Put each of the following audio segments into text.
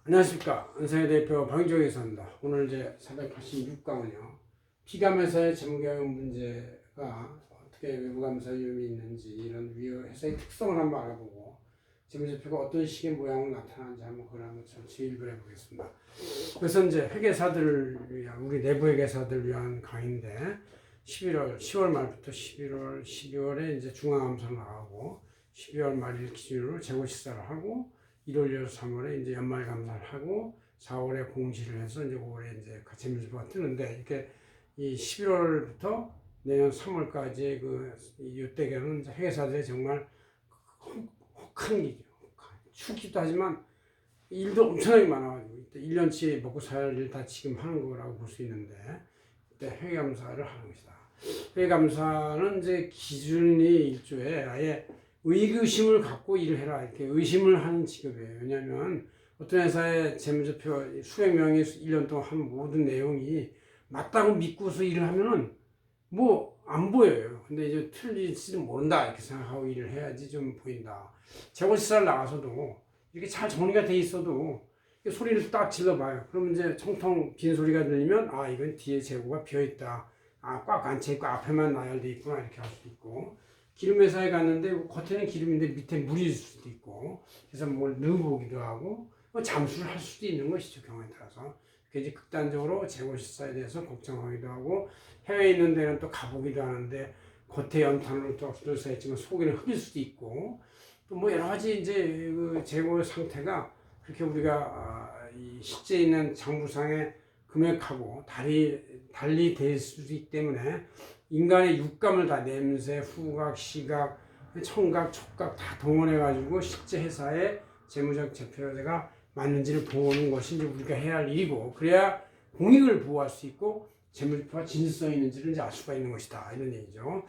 안녕하십니까. 안성의 대표 박인조 회사입니다. 오늘 이제 486강은요. 피감회사의 재무경영 문제가 어떻게 외부감사 위험이 있는지 이런 회사의 특성을 한번 알아보고 재무제표가 어떤 식의 모양으로 나타나는지 한번 그걸 한번 정리를 해보겠습니다. 그래서 이제 회계사들을 위한 우리 내부 회계사들을 위한 강의인데 10월 말부터 11월, 12월에 이제 중앙감사를 나가고 12월 말일 기준으로 재고식사를 하고 1월, 2월, 3월에 이제 연말 감사를 하고 4월에 공시를 해서 이제 5월에 이제 재무제표가 뜨는데 이렇게 이 11월부터 내년 3월까지 이때에는 회계사들이 정말 혹한 일이죠. 춥기도 하지만 일도 엄청나게 많아가지고 1년치 먹고 살 일 다 지금 하는 거라고 볼 수 있는데 이때 회계감사를 하는 것이다. 회계감사는 이제 기준이 일조에 아예 의구심을 갖고 일을 해라 이렇게 의심을 하는 직업이에요. 왜냐하면 어떤 회사의 재무제표 수백 명이 1년 동안 한 모든 내용이 맞다고 믿고서 일을 하면은 뭐 안 보여요. 근데 이제 틀릴지도 모른다 이렇게 생각하고 일을 해야지 좀 보인다. 재고시사를 나가서도 이렇게 잘 정리가 돼 있어도 소리를 딱 질러봐요. 그러면 이제 청통 빈 소리가 들리면 아 이건 뒤에 재고가 비어 있다. 아 꽉 안 차 있고 앞에만 나열돼 있구나 이렇게 할 수도 있고. 기름회사에 갔는데 겉에는 기름인데 밑에 물일 수도 있고 그래서 뭘 넣어보기도 하고 잠수를 할 수도 있는 것이죠. 경우에 따라서 이제 극단적으로 재고시사에 대해서 걱정하기도 하고 해외에 있는 데는 또 가보기도 하는데 겉에 연탄으로 또 둘러싸였지만 속에는 흙일 수도 있고 또 뭐 여러 가지 이제 그 재고 상태가 그렇게 우리가 이 실제 있는 장부상의 금액하고 달리 될 수도 있기 때문에 인간의 육감을 다 냄새, 후각, 시각, 청각, 촉각 다 동원해가지고 실제 회사의 재무적 제표가 맞는지를 보는 것이 이제 우리가 해야 할 일이고 그래야 공익을 보호할 수 있고 재무제표가 진실성 있는지를 이제 알 수가 있는 것이다 이런 얘기죠.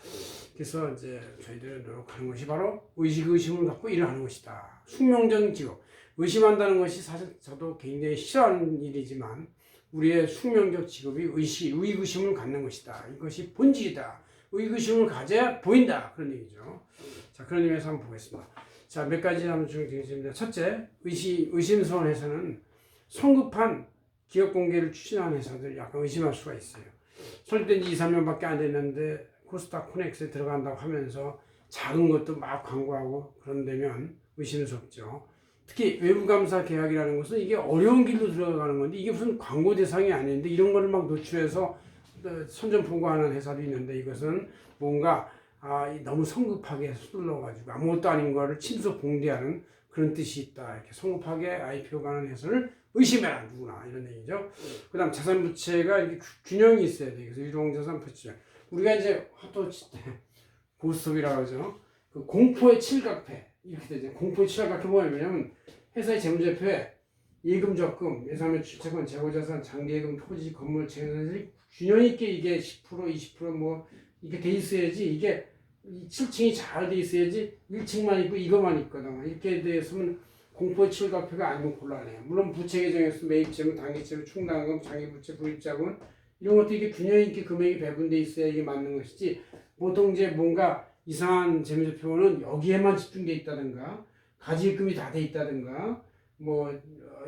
그래서 이제 저희들이 노력하는 것이 바로 의식을 갖고 일을 하는 것이다. 숙명적 직업. 의심한다는 것이 사실 저도 굉장히 싫어하는 일이지만 우리의 숙명적 직업이 의구심을 갖는 것이다. 이것이 본질이다. 의구심을 가져야 보인다. 그런 얘기죠. 자, 그런 의미에서 한번 보겠습니다. 자, 몇 가지 한번 주겠습니다. 첫째, 의심스러운 회사는 성급한 기업 공개를 추진하는 회사들 약간 의심할 수가 있어요. 설립된 지 2, 3년밖에 안 됐는데 코스닥 코넥스에 들어간다고 하면서 작은 것도 막 광고하고 그런 데면 의심스럽죠. 특히 외부감사 계약이라는 것은 이게 어려운 길로 들어가는 건데 이게 무슨 광고 대상이 아닌데 이런 거를 막 노출해서 선전포고하는 회사도 있는데 이것은 뭔가 너무 성급하게 서둘러가지고 아무것도 아닌 거를 침소 봉대하는 그런 뜻이 있다. 이렇게 성급하게 IPO 가는 회사를 의심해라 누구나 이런 얘기죠. 그다음 자산부채가 이렇게 균형이 있어야 돼. 그래서 유동자산 부채. 우리가 이제 핫도 칠 때 고스톱이라고 하죠. 그 공포의 칠각패 이렇게 되죠. 공포의 칠각패 뭐냐면 회사의 재무제표에 예금 적금, 예상면 주채권, 재고자산, 장기예금, 토지, 건물, 재산이 균형 있게 이게 10%, 20% 이렇게 돼 있어야지 이게 7층이 잘 돼 있어야지 1층만 있고 이것만 있거든. 이렇게 돼서는 공포의 칠각패가 아니면 곤란해요. 물론 부채 계정에서 매입자금, 당기자금, 충당금, 장기부채, 구입자금 이런 것도 이게 균형 있게 금액이 배분돼 있어야 이게 맞는 것이지 보통 이제 뭔가 이상한 재무제표는 여기에만 집중돼 있다든가 가지입금이 다 돼 있다든가 뭐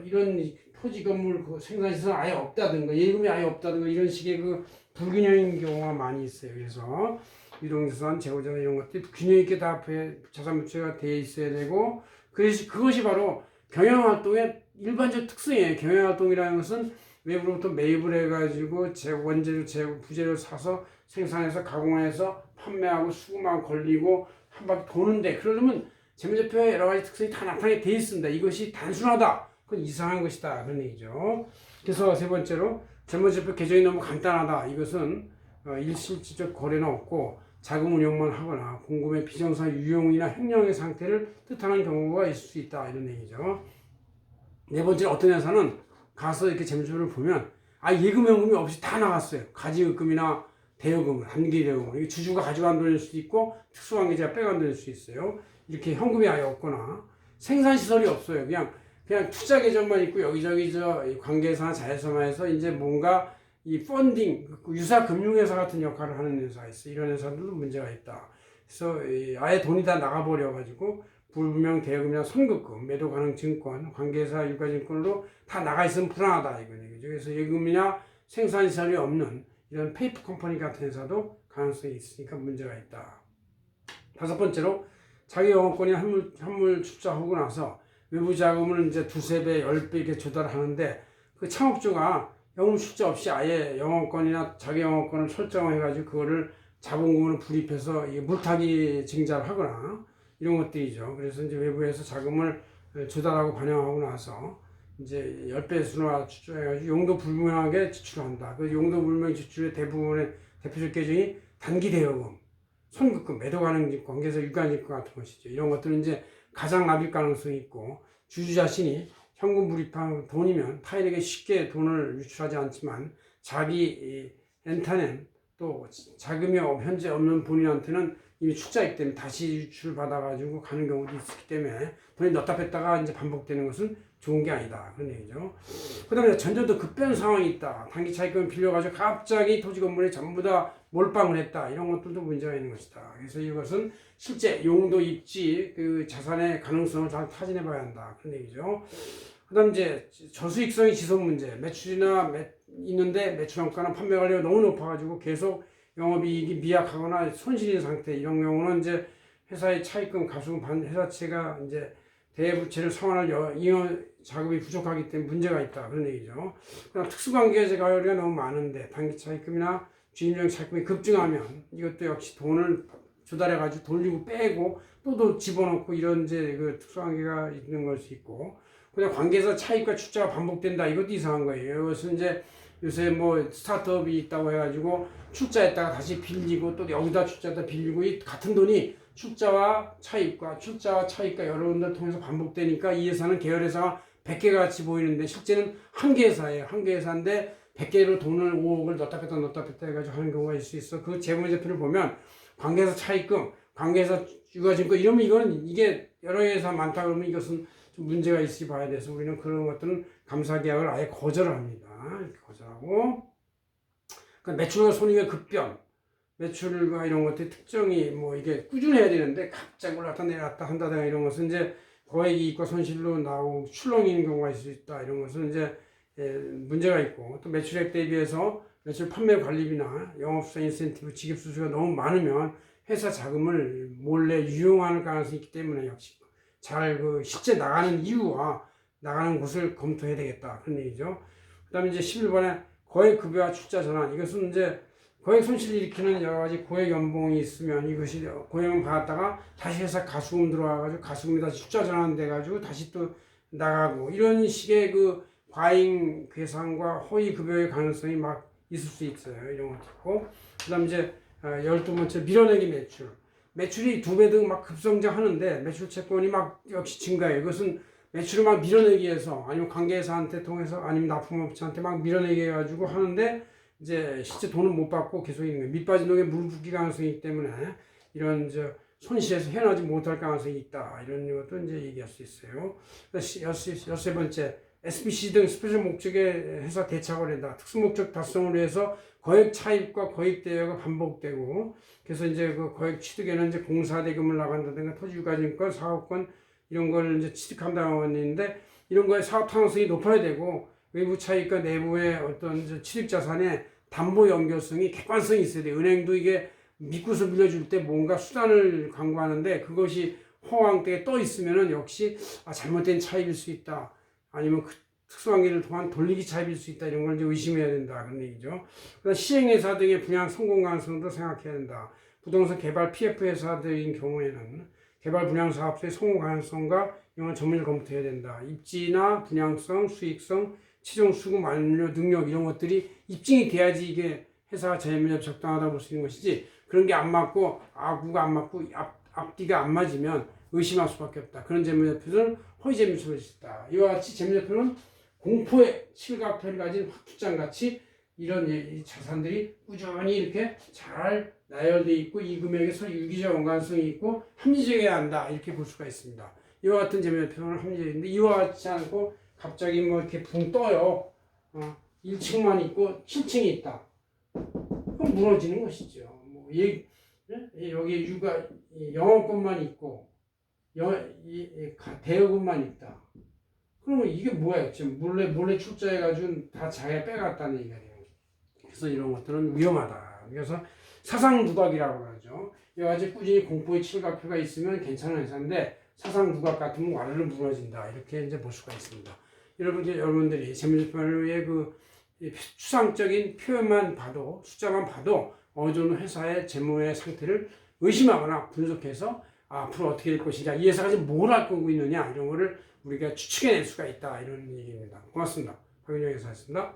이런 토지 건물 생산시설 아예 없다든가 예금이 아예 없다든가 이런 식의 그 불균형인 경우가 많이 있어요. 그래서 유동자산, 재고자산 이런 것들이 균형 있게 다 자산 부채가 돼 있어야 되고 그래서 그것이 바로 경영활동의 일반적 특성이에요. 경영활동이라는 것은 외부로부터 매입을 해가지고 원재료, 부재료 사서 생산해서 가공해서 판매하고 수금하고 걸리고 한 바퀴 도는데 그러려면 재무제표에 여러 가지 특성이 다 나타나게 돼 있습니다. 이것이 단순하다. 그건 이상한 것이다. 그런 얘기죠. 그래서 세 번째로 재무제표 개정이 너무 간단하다. 이것은 일실질적 거래는 없고 자금 운용만 하거나 공급의 비정상 유용이나 횡령의 상태를 뜻하는 경우가 있을 수 있다. 이런 얘기죠. 네 번째로 어떤 회사는 가서 이렇게 재무제표를 보면 예금 현금이 없이 다 나갔어요. 가지입금이나 대여금, 단기대여금 이게 주주가 가져간 돈일 수도 있고 특수관계자가 빼간 돈일 수 있어요. 이렇게 현금이 아예 없거나 생산시설이 없어요. 그냥 투자 계정만 있고 여기저기 관계사나 자회사에서 이제 뭔가 이 펀딩, 유사금융회사 같은 역할을 하는 회사가 있어요. 이런 회사들도 문제가 있다. 그래서 아예 돈이 다 나가버려가지고 불분명 대여금이나 선급금, 매도 가능 증권, 관계사 유가증권으로 다 나가 있으면 불안하다 이거죠. 그래서 예금이나 생산시설이 없는 이런 페이퍼 컴퍼니 같은 회사도 가능성이 있으니까 문제가 있다. 다섯 번째로 자기 영업권이 한물 출자하고 나서 외부 자금을 이제 두세 배, 10배 이렇게 조달하는데 그 창업주가 영업 출자 없이 아예 영업권이나 자기 영업권을 설정해가지고 그거를 자본금으로 불입해서 물타기 증자를 하거나 이런 것들이죠. 그래서 이제 외부에서 자금을 조달하고 반영하고 나서 이제 10배 수나 추출해가지고 용도 불명하게 지출한다. 그 용도 불명 지출의 대부분의 대표적 계정이 단기 대여금, 선급금, 매도 가능 증권, 관계사 유가증권 같은 것이죠. 이런 것들은 이제 가장 납입 가능성이 있고 주주 자신이 현금 불입한 돈이면 타인에게 쉽게 돈을 유출하지 않지만 자기 엔터는 또 자금이 현재 없는 본인한테는 이미 출자이기 때문에 다시 유출 받아가지고 가는 경우도 있기 때문에 돈이 넣었다 뺐다가 이제 반복되는 것은 좋은 게 아니다 그런 얘기죠. 그다음에 전전도 급변 상황이 있다. 단기 차익금을 빌려가지고 갑자기 토지 건물에 전부 다 몰빵을 했다. 이런 것들도 문제가 있는 것이다. 그래서 이것은 실제 용도 입지 그 자산의 가능성을 잘 타진해봐야 한다 그런 얘기죠. 그다음 이제 저수익성의 지속 문제, 매출이나 있는데 매출 원가나 판매 관리가 너무 높아가지고 계속 영업이익이 미약하거나 손실인 상태 이런 경우는 이제 회사의 차입금, 가수금 회사채가 이제 대부채를 상환할 잉여 자금이 부족하기 때문에 문제가 있다 그런 얘기죠. 그다음 특수관계자가 너무 많은데 단기 차입금이나 주임용 차입금이 급증하면 이것도 역시 돈을 조달해가지고 돌리고 빼고 또 집어넣고 이런 이제 그 특수관계가 있는 것이 있고. 그냥 관계에서 차익과 출자가 반복된다. 이것도 이상한 거예요. 이것은 이제 요새 뭐 스타트업이 있다고 해가지고 출자했다가 다시 빌리고 또 여기다 출자했다 빌리고 이 같은 돈이 출자와 차익과 여러 군데 통해서 반복되니까 이 회사는 계열회사가 100개 같이 보이는데 실제는 한 개 회사예요. 한 개 회사인데 100개로 돈을 5억을 넣었다 뺐다 해가지고 하는 경우가 있을 수 있어. 그 재무제표를 보면 관계에서 차익금, 관계에서 유가증권 이러면 이거는 이게 여러 회사 많다 그러면 이것은 좀 문제가 있으시 봐야 돼서 우리는 그런 것들은 감사계약을 아예 거절을 합니다. 이렇게 거절하고 그러니까 매출과 손익의 급변, 매출과 이런 것들 특정이 뭐 이게 꾸준해야 되는데 갑자기 올랐다 내렸다 한다든가 이런 것은 이제 거액 이익과 손실로 나오고 출렁이는 경우가 있을 수 있다. 이런 것은 이제 문제가 있고 또 매출액 대비해서 매출 판매 관리비나 영업수당 인센티브 지급 수수가 너무 많으면 회사 자금을 몰래 유용할 가능성이 있기 때문에 역시 잘 그 실제 나가는 이유와 나가는 곳을 검토해야 되겠다 그런 얘기죠. 그다음에 이제 11번에 거액 급여와 출자 전환 이것은 이제 거액 손실을 일으키는 여러 가지 고액 연봉이 있으면 이것이 고액을 받았다가 다시 회사 가수금 들어와가지고 가수금이 다시 출자 전환돼가지고 다시 또 나가고 이런 식의 그 과잉 계산과 허위 급여의 가능성이 막 있을 수 있어요. 이런 것도 있고 그다음 이제 12번째 밀어내기 매출. 매출이 2배 등 막 급성장하는데 매출 채권이 막 역시 증가해요. 이것은 매출을 막 밀어내기 위해서 아니면 관계사한테 통해서 아니면 납품업체한테 막 밀어내기 해가지고 하는데 이제 실제 돈을 못 받고 계속 있는 거예요. 밑빠진 독에 물 붓기 가능성이 있기 때문에 이런 손실에서 헤어나지 못할 가능성이 있다. 이런 것도 이제 얘기할 수 있어요. 13번째 SPC 등 스페셜 목적의 회사 대차가 된다. 특수목적 달성을 위해서 거액 차입과 거액 대여가 반복되고 그래서 이제 그 거액 취득에는 이제 공사 대금을 나간다든가 토지 유가증권, 사업권 이런 걸 이제 취득한다고 했는데 이런 거에 사업 타당성이 높아야 되고 외부 차익과 내부의 어떤 취득 자산의 담보 연결성이 객관성이 있어야 돼. 은행도 이게 믿고서 빌려줄 때 뭔가 수단을 강구하는데 그것이 허황되게 떠 있으면은 역시 잘못된 차입일 수 있다. 아니면 그 특수관계를 통한 돌리기 차입일 수 있다. 이런 걸 이제 의심해야 된다. 그런 얘기죠. 그다음 시행회사 등의 분양 성공 가능성도 생각해야 된다. 부동산 개발 PF회사들인 경우에는 개발 분양 사업소의 성공 가능성과 이런 전문을 검토해야 된다. 입지나 분양성, 수익성, 최종 수급 완료 능력 이런 것들이 입증이 돼야지 이게 회사가 재무제표 적당하다고 볼 수 있는 것이지 그런 게 안 맞고 아구가 안 맞고 앞뒤가 안 맞으면 의심할 수밖에 없다. 그런 재무제표는 허위 재무제표일 수 있다. 이와 같이 재무제표는 공포의 실각표를 가진 확투장같이 이런 자산들이 꾸준히 이렇게 잘 나열되어 있고 이 금액에서 유기적 연관성이 있고 합리적이어야 한다. 이렇게 볼 수가 있습니다. 이와 같은 재무제표는 합리적인데 이와 같지 않고 갑자기 뭐 이렇게 붕 떠요. 1층만 있고 7층이 있다. 그럼 무너지는 것이죠. 뭐 여기 영업권만 있고 대여금만 있다. 그러면 이게 뭐야? 지금 몰래 출자해가지고 다 자기가 빼갔다는 얘기예요. 그래서 이런 것들은 위험하다. 그래서 사상두각이라고 하죠. 여러 가지 꾸준히 공포의 칠각표가 있으면 괜찮은 회사인데 사상두각 같으면 와르르 무너진다. 이렇게 이제 볼 수가 있습니다. 여러분들이 재무제표의 추상적인 표현만 봐도 숫자만 봐도 어느 정도 회사의 재무의 상태를 의심하거나 분석해서 앞으로 어떻게 될 것이냐, 이 회사가 지금 뭘 할 거고 있느냐, 이런 거를 우리가 추측해낼 수가 있다, 이런 얘기입니다. 고맙습니다. 박윤영 회사였습니다.